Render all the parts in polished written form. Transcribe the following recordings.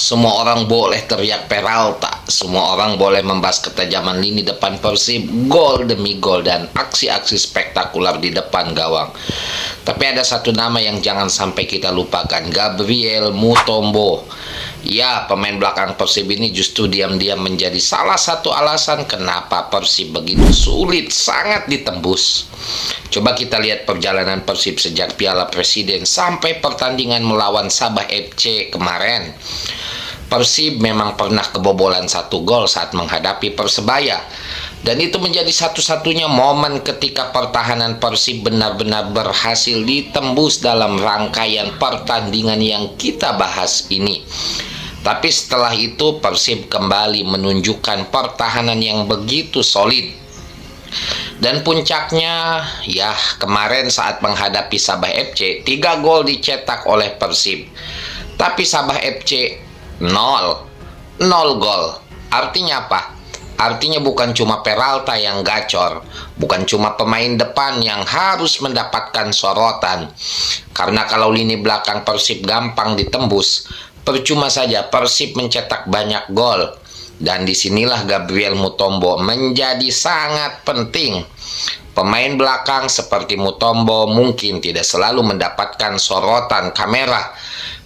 Semua orang boleh teriak Peralta, semua orang boleh membahas ketajaman lini depan Persib, gol demi gol, dan aksi-aksi spektakuler di depan gawang. Tapi ada satu nama yang jangan sampai kita lupakan, Gabriel Mutombo. Ya, pemain belakang Persib ini justru diam-diam menjadi salah satu alasan kenapa Persib begitu sulit, sangat ditembus. Coba kita lihat perjalanan Persib sejak Piala Presiden sampai pertandingan melawan Sabah FC kemarin. Persib memang pernah kebobolan 1 gol saat menghadapi Persebaya. Dan itu menjadi satu-satunya momen ketika pertahanan Persib benar-benar berhasil ditembus dalam rangkaian pertandingan yang kita bahas ini. Tapi setelah itu Persib kembali menunjukkan pertahanan yang begitu solid. Dan puncaknya, ya kemarin saat menghadapi Sabah FC, 3 gol dicetak oleh Persib. Tapi Sabah FC 0 gol. Artinya apa? Artinya bukan cuma Peralta yang gacor, bukan cuma pemain depan yang harus mendapatkan sorotan. Karena kalau lini belakang Persib gampang ditembus, percuma saja Persib mencetak banyak gol. Dan disinilah Gabriel Mutombo menjadi sangat penting. Pemain belakang seperti Mutombo mungkin tidak selalu mendapatkan sorotan kamera,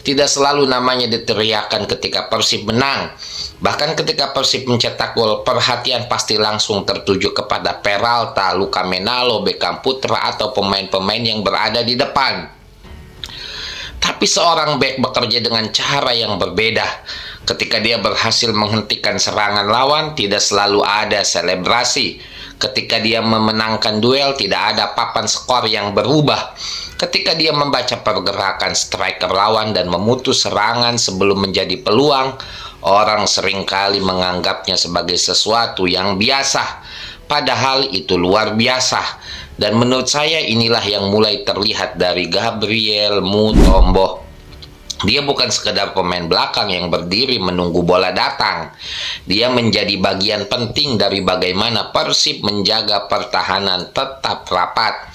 tidak selalu namanya diteriakan ketika Persib menang. Bahkan ketika Persib mencetak gol, perhatian pasti langsung tertuju kepada Peralta, Luka Menalo, Beckham Putra, atau pemain-pemain yang berada di depan. Tapi seorang bek bekerja dengan cara yang berbeda. Ketika dia berhasil menghentikan serangan lawan, tidak selalu ada selebrasi. Ketika dia memenangkan duel, tidak ada papan skor yang berubah. Ketika dia membaca pergerakan striker lawan dan memutus serangan sebelum menjadi peluang, orang seringkali menganggapnya sebagai sesuatu yang biasa. Padahal itu luar biasa. Dan menurut saya inilah yang mulai terlihat dari Gabriel Mutombo. Dia bukan sekedar pemain belakang yang berdiri menunggu bola datang. Dia menjadi bagian penting dari bagaimana Persib menjaga pertahanan tetap rapat.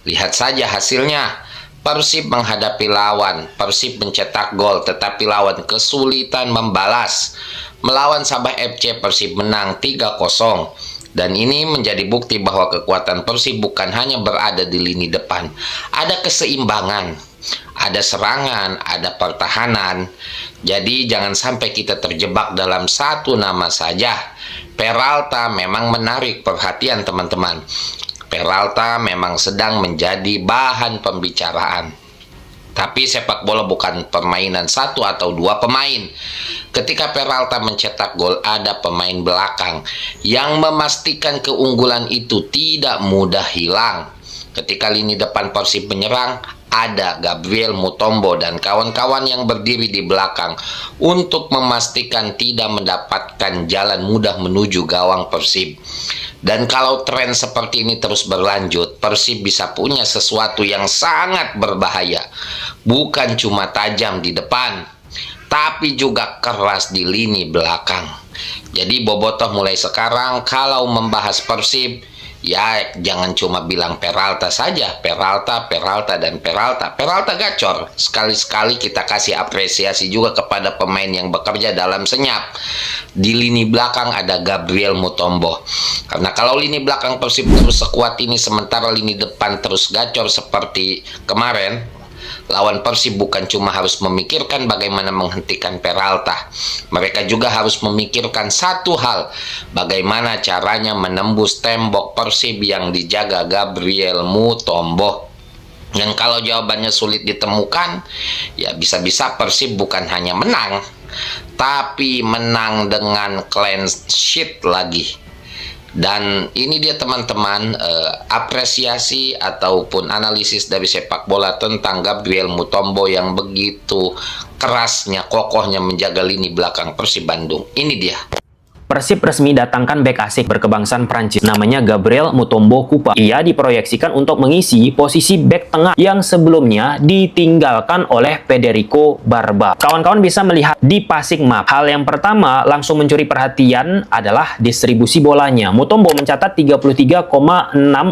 Lihat saja hasilnya. Persib menghadapi lawan, Persib mencetak gol, tetapi lawan kesulitan membalas. Melawan Sabah FC, Persib menang 3-0. Dan ini menjadi bukti bahwa kekuatan Persib bukan hanya berada di lini depan. Ada keseimbangan, ada serangan, ada pertahanan. Jadi jangan sampai kita terjebak dalam satu nama saja. Peralta memang menarik perhatian teman-teman. Peralta memang sedang menjadi bahan pembicaraan. Tapi sepak bola bukan permainan 1 atau 2 pemain. Ketika Peralta mencetak gol, ada pemain belakang yang memastikan keunggulan itu tidak mudah hilang. Ketika lini depan Persib menyerang, ada Gabriel Mutombo dan kawan-kawan yang berdiri di belakang untuk memastikan tidak mendapatkan jalan mudah menuju gawang Persib. Dan kalau tren seperti ini terus berlanjut, Persib bisa punya sesuatu yang sangat berbahaya. Bukan cuma tajam di depan, tapi juga keras di lini belakang. Jadi bobotoh mulai sekarang kalau membahas Persib, ya jangan cuma bilang Peralta saja, Peralta, dan Peralta. Peralta gacor. Sekali-sekali kita kasih apresiasi juga kepada pemain yang bekerja dalam senyap. Di lini belakang ada Gabriel Mutombo. Karena kalau lini belakang Persib terus sekuat ini sementara lini depan terus gacor seperti kemarin, lawan Persib bukan cuma harus memikirkan bagaimana menghentikan Peralta. Mereka juga harus memikirkan satu hal, bagaimana caranya menembus tembok Persib yang dijaga Gabriel Mutombo. Dan kalau jawabannya sulit ditemukan, ya bisa-bisa Persib bukan hanya menang, tapi menang dengan clean sheet lagi. Dan ini dia teman-teman, apresiasi ataupun analisis dari sepak bola tentang Gabriel Mutombo yang begitu kerasnya, kokohnya menjaga lini belakang Persib Bandung. Ini dia. Persib resmi datangkan bek asing berkebangsaan Prancis, namanya Gabriel Mutombo Kupa. Ia diproyeksikan untuk mengisi posisi bek tengah yang sebelumnya ditinggalkan oleh Federico Barba. Kawan-kawan bisa melihat di passing map. Hal yang pertama langsung mencuri perhatian adalah distribusi bolanya. Mutombo mencatat 33,6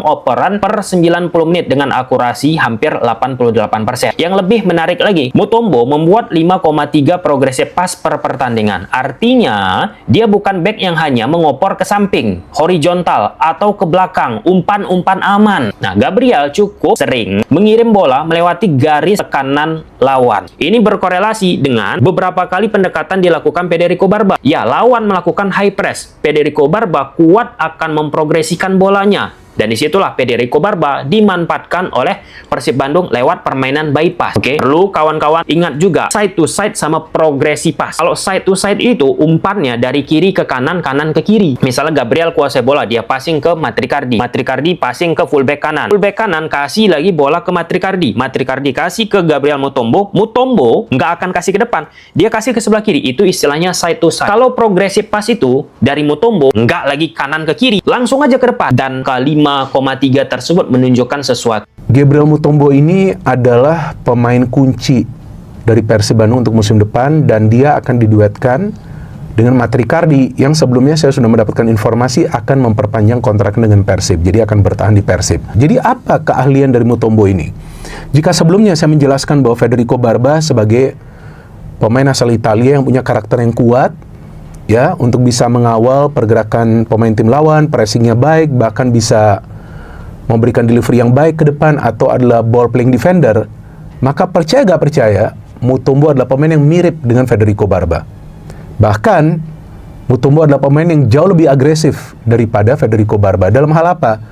operan per 90 menit dengan akurasi hampir 88%. Yang lebih menarik lagi, Mutombo membuat 5,3 progressive pass per pertandingan. Artinya, dia bukan bek yang hanya mengopor ke samping, horizontal, atau ke belakang, umpan-umpan aman. Nah, Gabriel cukup sering mengirim bola melewati garis tekanan lawan. Ini berkorelasi dengan beberapa kali pendekatan dilakukan Federico Barba. Ya, lawan melakukan high press. Federico Barba kuat akan memprogresikan bolanya. Dan disitulah Federico Barba dimanfaatkan oleh Persib Bandung lewat permainan bypass. Oke, perlu kawan-kawan ingat juga side to side sama progresi pass. Kalau side to side itu umpannya dari kiri ke kanan, kanan ke kiri. Misalnya Gabriel kuasai bola, dia passing ke Matricardi. Matricardi passing ke fullback kanan. Fullback kanan kasih lagi bola ke Matricardi. Matricardi kasih ke Gabriel Mutombo. Mutombo nggak akan kasih ke depan. Dia kasih ke sebelah kiri. Itu istilahnya side to side. Kalau progresif pass itu dari Mutombo nggak lagi kanan ke kiri, langsung aja ke depan. Dan kali 5,3 tersebut menunjukkan sesuatu. Gabriel Mutombo ini adalah pemain kunci dari Persib Bandung untuk musim depan, dan dia akan diduetkan dengan Matricardi yang sebelumnya saya sudah mendapatkan informasi akan memperpanjang kontraknya dengan Persib. Jadi akan bertahan di Persib. Jadi apa keahlian dari Mutombo ini? Jika sebelumnya saya menjelaskan bahwa Federico Barba sebagai pemain asal Italia yang punya karakter yang kuat, ya, untuk bisa mengawal pergerakan pemain tim lawan, pressingnya baik, bahkan bisa memberikan delivery yang baik ke depan, atau adalah ball playing defender, maka percaya gak percaya, Mutombo adalah pemain yang mirip dengan Federico Barba. Bahkan, Mutombo adalah pemain yang jauh lebih agresif daripada Federico Barba. Dalam hal apa?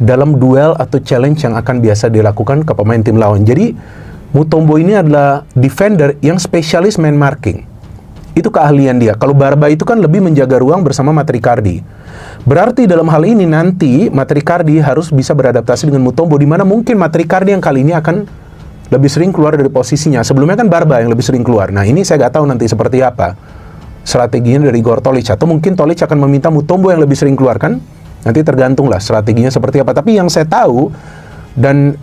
Dalam duel atau challenge yang akan biasa dilakukan ke pemain tim lawan. Jadi, Mutombo ini adalah defender yang spesialis main marking. Itu keahlian dia. Kalau Barba itu kan lebih menjaga ruang bersama Matricardi. Berarti dalam hal ini nanti Matricardi harus bisa beradaptasi dengan Mutombo, di mana mungkin Matricardi yang kali ini akan lebih sering keluar dari posisinya. Sebelumnya kan Barba yang lebih sering keluar. Nah, ini saya nggak tahu nanti seperti apa strateginya dari Igor Tolic, atau mungkin Tolic akan meminta Mutombo yang lebih sering keluar, kan? Nanti tergantung lah strateginya seperti apa. Tapi yang saya tahu dan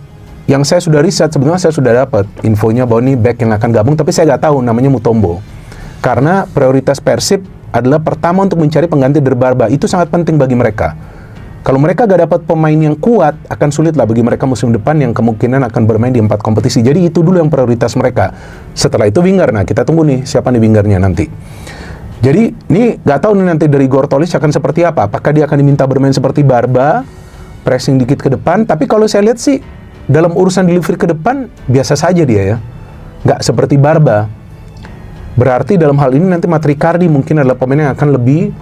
yang saya sudah riset, sebenarnya saya sudah dapat infonya bahwa ini back yang akan gabung, tapi saya nggak tahu namanya Mutombo. Karena prioritas Persib adalah pertama untuk mencari pengganti dari Barba. Itu sangat penting bagi mereka. Kalau mereka gak dapat pemain yang kuat, akan sulit lah bagi mereka musim depan yang kemungkinan akan bermain di 4 kompetisi. Jadi itu dulu yang prioritas mereka. Setelah itu winger. Nah, kita tunggu nih siapa nih wingernya nanti. Jadi ini gak tahu nih nanti dari Igor Tolic akan seperti apa. Apakah dia akan diminta bermain seperti Barba, pressing dikit ke depan. Tapi kalau saya lihat sih, dalam urusan delivery ke depan, biasa saja dia ya. Gak seperti Barba. Berarti dalam hal ini nanti Matricardi mungkin adalah pemain yang akan lebih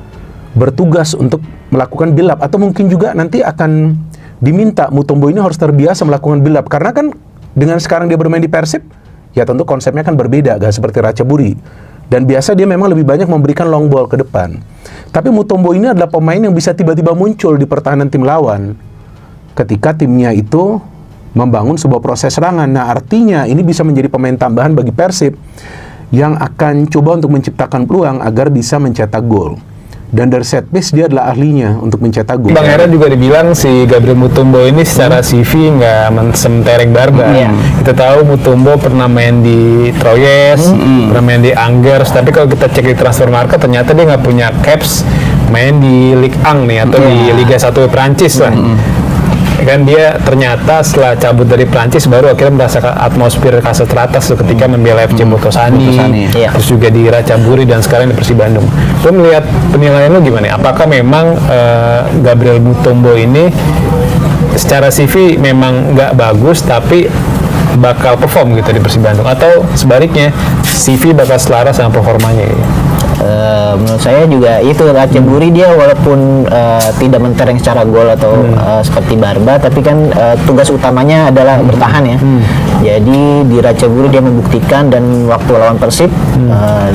bertugas untuk melakukan build up, atau mungkin juga nanti akan diminta Mutombo ini harus terbiasa melakukan build up, karena kan dengan sekarang dia bermain di Persib, ya tentu konsepnya kan berbeda, gak seperti Ratchaburi, dan biasa dia memang lebih banyak memberikan long ball ke depan. Tapi Mutombo ini adalah pemain yang bisa tiba-tiba muncul di pertahanan tim lawan ketika timnya itu membangun sebuah proses serangan. Nah, artinya ini bisa menjadi pemain tambahan bagi Persib yang akan coba untuk menciptakan peluang agar bisa mencetak gol. Dan dari set piece dia adalah ahlinya untuk mencetak gol. Bang Hera juga dibilang si Gabriel Mutombo ini secara CV nggak sementereng Barba. Kita tahu Mutombo pernah main di Troyes, pernah main di Angers, tapi kalau kita cek di transfer market ternyata dia nggak punya caps main di Ligue 1 nih, atau di Liga 1 Prancis lah. Kan dia ternyata setelah cabut dari Prancis baru akhirnya merasakan atmosfer Casa Teratas ketika membela FC Botossani, terus juga di Ratchaburi, dan sekarang di Persib Bandung. Lo melihat penilaian lo gimana? Apakah memang Gabriel Mutombo ini secara CV memang nggak bagus tapi bakal perform gitu di Persib Bandung, atau sebaliknya CV bakal selaras sama performanya gitu? Menurut saya juga itu Ratchaburi dia walaupun tidak mentereng secara gol atau seperti Barba, tapi kan tugas utamanya adalah bertahan ya. Jadi di Ratchaburi dia membuktikan, dan waktu lawan Persib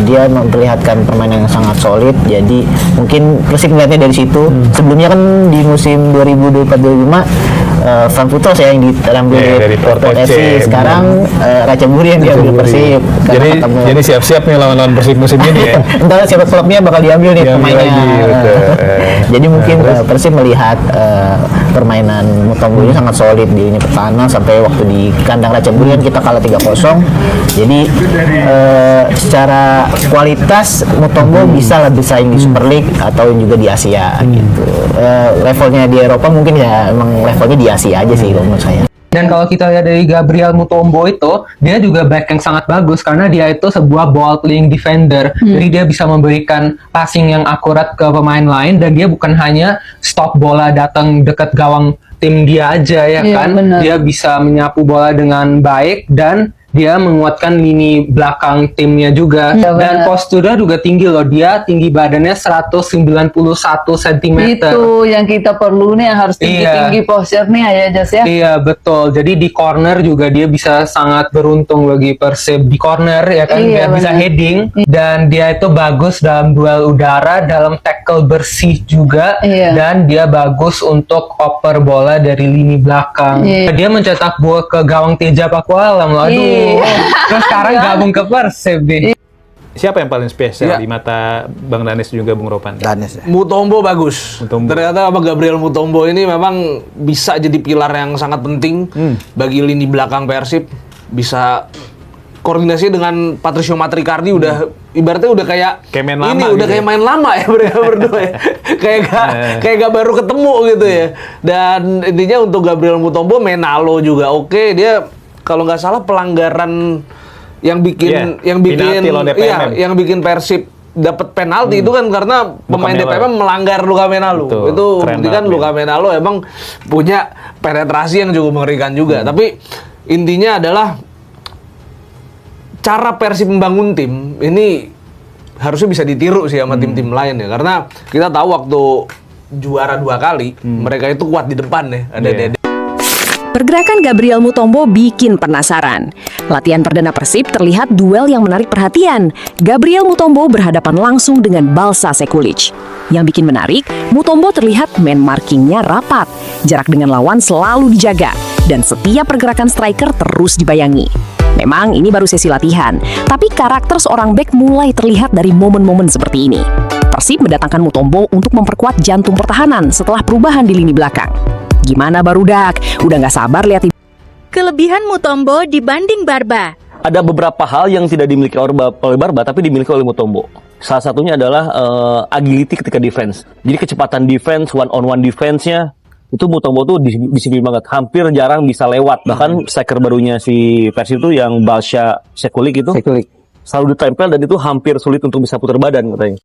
dia memperlihatkan permainan yang sangat solid. Jadi mungkin Persib melihatnya dari situ. Sebelumnya kan di musim 2024-2025 Frank Putos ya yang diambil dari Port Port FC. FC. Sekarang Ratchaburi yang diambil Persib. Jadi Karena ketemu- jadi siap-siap nih lawan-lawan Persib musim ini ya. entah siapa klubnya bakal diambil nih Diambil pemainnya. lagi, betul. Jadi mungkin Persib melihat permainan Mutombo ini sangat solid di lini pertahanan, sampai waktu di kandang Ratchaburi kan kita kalah 3-0. Jadi secara kualitas Mutombo bisa lebih bersaing di Super League atau juga di Asia gitu. Levelnya di Eropa mungkin ya emang levelnya di Asia aja sih kalau menurut saya. Dan kalau kita lihat dari Gabriel Mutombo itu, dia juga back yang sangat bagus karena dia itu sebuah ball playing defender. Jadi dia bisa memberikan passing yang akurat ke pemain lain, dan dia bukan hanya stop bola datang dekat gawang tim dia aja ya Iya, kan. benar. Dia bisa menyapu bola dengan baik, dan dia menguatkan lini belakang timnya juga. Iya, Dan benar. posturnya juga tinggi loh. Dia tinggi badannya 191 cm. Itu yang kita perlu nih, harus tinggi-tinggi posture nih ya Jas ya. Iya betul. Jadi di corner juga dia bisa sangat beruntung bagi Persib di corner ya kan. Iya, Dia bisa benar. heading, dan dia itu bagus dalam duel udara, dalam tackle bersih juga, Iya. dan dia bagus untuk oper bola dari lini belakang. Iya. Dia mencetak gol ke gawang Teja Pakualam loh. Aduh. Iya. Terus sekarang gabung ke Persib nih. Siapa yang paling spesial Iya. di mata Bang Danes juga Bung Ropan? Danes. Mutombo bagus. Mutombo. Ternyata apa Gabriel Mutombo ini memang bisa jadi pilar yang sangat penting bagi lini belakang Persib. Bisa koordinasi dengan Patricio Matricardi udah ibaratnya udah kayak Kayak main lama ini gitu udah ya. kayak main lama ya mereka berdua ya. kayak gak baru ketemu gitu ya. Dan intinya untuk Gabriel Mutombo, Menalo juga oke. Dia kalau nggak salah pelanggaran yang bikin Iya, penalti lawan DPM. yang bikin Persib dapat penalti itu kan karena pemain Melo. DPM melanggar Luka Menalo. Betul, Itu keren buktikan banget, Luka Menalo emang punya penetrasi yang cukup mengerikan juga. Tapi intinya adalah cara Persib membangun tim ini harusnya bisa ditiru sih sama tim-tim lain ya. Karena kita tahu waktu juara 2 kali mereka itu kuat di depan ya. Ada Iya. Dede. Pergerakan Gabriel Mutombo bikin penasaran. Latihan perdana Persib terlihat duel yang menarik perhatian. Gabriel Mutombo berhadapan langsung dengan Balsa Sekulic. Yang bikin menarik, Mutombo terlihat man markingnya rapat. Jarak dengan lawan selalu dijaga. Dan setiap pergerakan striker terus dibayangi. Memang ini baru sesi latihan, tapi karakter seorang bek mulai terlihat dari momen-momen seperti ini. Persib mendatangkan Mutombo untuk memperkuat jantung pertahanan setelah perubahan di lini belakang. Gimana Barudak? Udah nggak sabar lihat Kelebihan Mutombo dibanding Barba. Ada beberapa hal yang tidak dimiliki oleh Barba tapi dimiliki oleh Mutombo. Salah satunya adalah agility ketika defense. Jadi kecepatan defense, one-on-one defense-nya itu Mutombo tuh disiplin banget. Hampir jarang bisa lewat. Bahkan striker barunya si Persib itu yang Balsa Sekulic itu selalu ditempel, dan itu hampir sulit untuk bisa putar badan katanya.